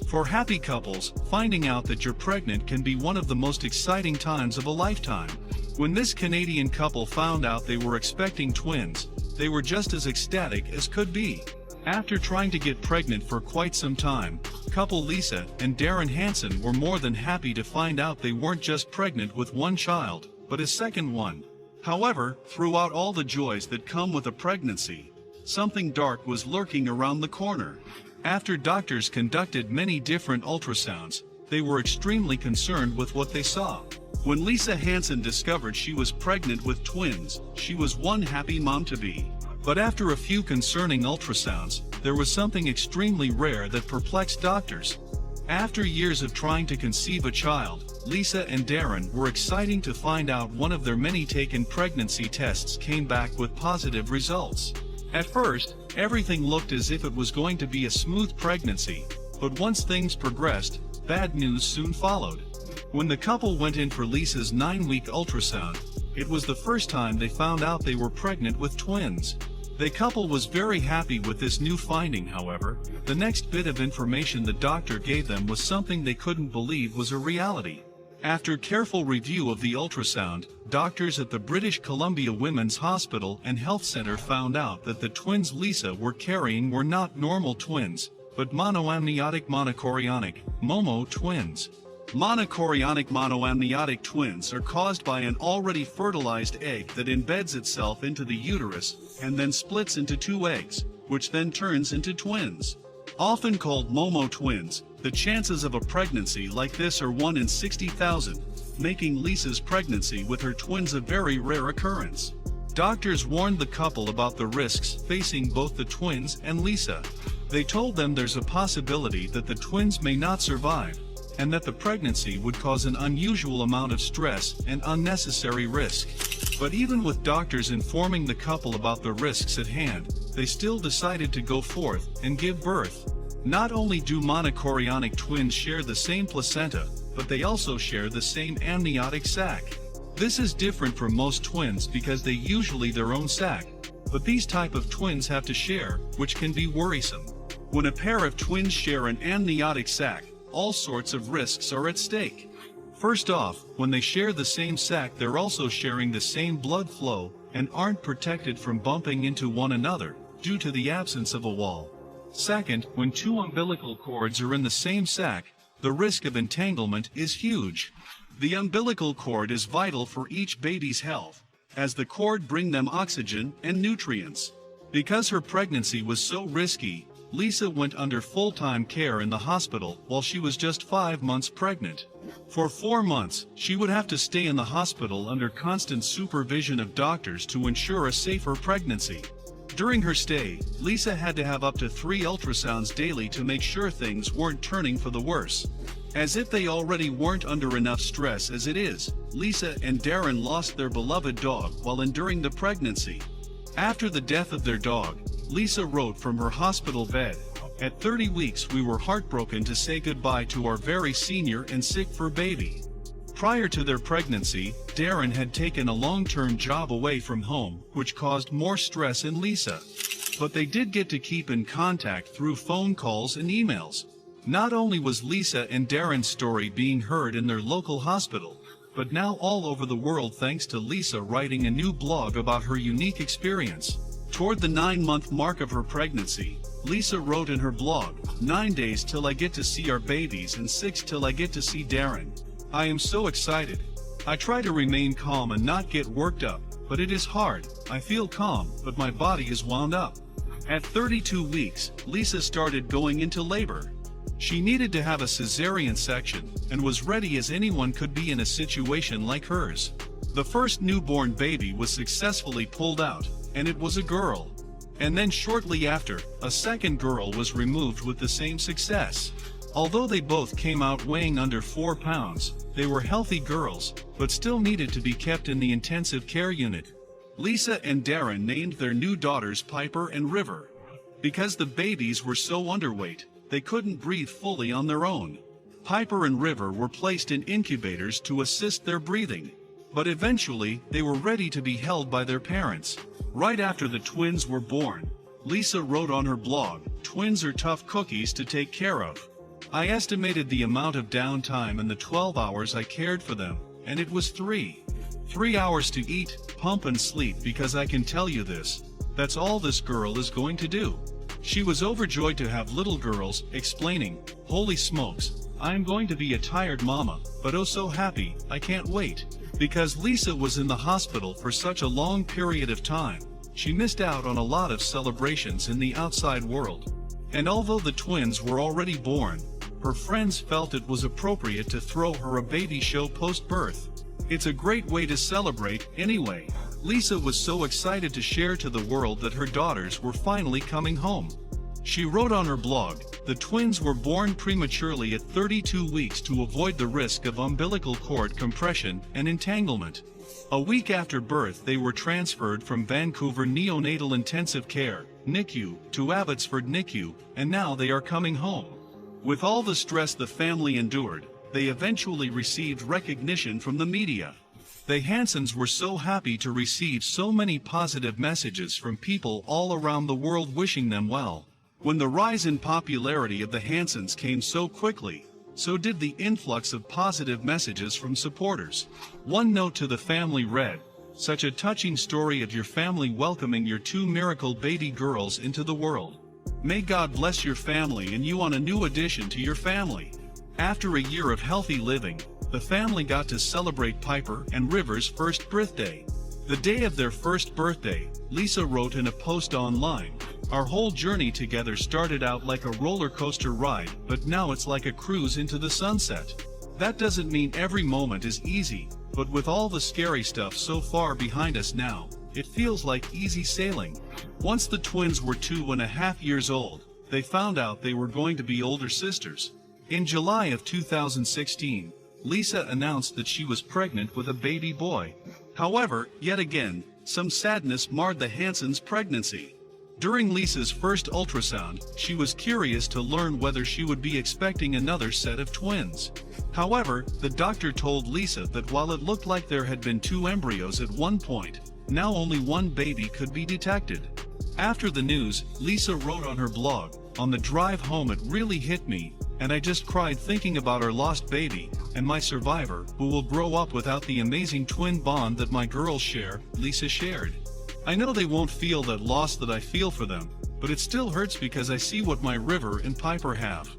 For happy couples, finding out that you're pregnant can be one of the most exciting times of a lifetime. When this Canadian couple found out they were expecting twins, they were just as ecstatic as could be. After trying to get pregnant for quite some time, couple Lisa and Darren Hansen were more than happy to find out they weren't just pregnant with one child, but a second one. However, throughout all the joys that come with a pregnancy, something dark was lurking around the corner. After doctors conducted many different ultrasounds, they were extremely concerned with what they saw. When Lisa Hansen discovered she was pregnant with twins, she was one happy mom-to-be. But after a few concerning ultrasounds, there was something extremely rare that perplexed doctors. After years of trying to conceive a child, Lisa and Darren were excited to find out one of their many taken pregnancy tests came back with positive results. At first, everything looked as if it was going to be a smooth pregnancy, but once things progressed, bad news soon followed. When the couple went in for Lisa's 9-week ultrasound, it was the first time they found out they were pregnant with twins. The couple was very happy with this new finding. However, the next bit of information the doctor gave them was something they couldn't believe was a reality. After careful review of the ultrasound, doctors at the British Columbia Women's Hospital and Health Center found out that the twins Lisa were carrying were not normal twins, but monochorionic (MOMO) twins. Monochorionic twins are caused by an already fertilized egg that embeds itself into the uterus and then splits into two eggs, which then turns into twins. Often called MOMO twins, the chances of a pregnancy like this are 1 in 60,000, making Lisa's pregnancy with her twins a very rare occurrence. Doctors warned the couple about the risks facing both the twins and Lisa. They told them there's a possibility that the twins may not survive, and that the pregnancy would cause an unusual amount of stress and unnecessary risk. But even with doctors informing the couple about the risks at hand, they still decided to go forth and give birth. Not only do monochorionic twins share the same placenta, but they also share the same amniotic sac. This is different from most twins because they usually their own sac, but these type of twins have to share, which can be worrisome. When a pair of twins share an amniotic sac, all sorts of risks are at stake. First off, when they share the same sac, they're also sharing the same blood flow and aren't protected from bumping into one another due to the absence of a wall. Second, when two umbilical cords are in the same sac, the risk of entanglement is huge. The umbilical cord is vital for each baby's health, as the cord brings them oxygen and nutrients. Because her pregnancy was so risky, Lisa went under full-time care in the hospital while she was just 5 months pregnant. For 4 months, she would have to stay in the hospital under constant supervision of doctors to ensure a safer pregnancy. During her stay, Lisa had to have up to 3 ultrasounds daily to make sure things weren't turning for the worse. As if they already weren't under enough stress as it is, Lisa and Darren lost their beloved dog while enduring the pregnancy. After the death of their dog, Lisa wrote from her hospital bed, "At 30 weeks we were heartbroken to say goodbye to our very senior and sick fur baby." Prior to their pregnancy, Darren had taken a long-term job away from home, which caused more stress in Lisa. But they did get to keep in contact through phone calls and emails. Not only was Lisa and Darren's story being heard in their local hospital, but now all over the world thanks to Lisa writing a new blog about her unique experience. Toward the 9-month mark of her pregnancy, Lisa wrote in her blog, "9 days till I get to see our babies and 6 till I get to see Darren. I am so excited. I try to remain calm and not get worked up, but it is hard. I feel calm, but my body is wound up." At 32 weeks, Lisa started going into labor. She needed to have a cesarean section, and was ready as anyone could be in a situation like hers. The first newborn baby was successfully pulled out, and it was a girl. And then shortly after, a second girl was removed with the same success. Although they both came out weighing under 4 pounds, they were healthy girls, but still needed to be kept in the intensive care unit. Lisa and Darren named their new daughters Piper and River. Because the babies were so underweight, they couldn't breathe fully on their own. Piper and River were placed in incubators to assist their breathing. But eventually, they were ready to be held by their parents. Right after the twins were born, Lisa wrote on her blog, "Twins are tough cookies to take care of. I estimated the amount of downtime and the 12 hours I cared for them, and it was 3 hours to eat, pump and sleep, because I can tell you this, that's all this girl is going to do. She was overjoyed to have little girls, explaining, "Holy smokes, I am going to be a tired mama, but oh so happy, I can't wait." Because Lisa was in the hospital for such a long period of time, she missed out on a lot of celebrations in the outside world. And although the twins were already born, her friends felt it was appropriate to throw her a baby show post-birth. It's a great way to celebrate, anyway. Lisa was so excited to share to the world that her daughters were finally coming home. She wrote on her blog, "The twins were born prematurely at 32 weeks to avoid the risk of umbilical cord compression and entanglement. A week after birth they were transferred from Vancouver Neonatal Intensive Care, NICU, to Abbotsford NICU, and now they are coming home." With all the stress the family endured, they eventually received recognition from the media. The Hansons were so happy to receive so many positive messages from people all around the world wishing them well. When the rise in popularity of the Hansons came so quickly, so did the influx of positive messages from supporters. One note to the family read, "Such a touching story of your family welcoming your 2 miracle baby girls into the world. May God bless your family and you on a new addition to your family." After a year of healthy living, the family got to celebrate Piper and River's first birthday. The day of their first birthday, Lisa wrote in a post online, "Our whole journey together started out like a roller coaster ride, but now it's like a cruise into the sunset. That doesn't mean every moment is easy, but with all the scary stuff so far behind us now, it feels like easy sailing." Once the twins were 2.5 years old, they found out they were going to be older sisters. In July of 2016, Lisa announced that she was pregnant with a baby boy. However, yet again, some sadness marred the Hansons' pregnancy. During Lisa's first ultrasound, she was curious to learn whether she would be expecting another set of twins. However, the doctor told Lisa that while it looked like there had been 2 embryos at one point, now only 1 baby could be detected. After the news, Lisa wrote on her blog, "On the drive home it really hit me, and I just cried thinking about our lost baby, and my survivor, who will grow up without the amazing twin bond that my girls share," Lisa shared. "I know they won't feel that loss that I feel for them, but it still hurts because I see what my River and Piper have.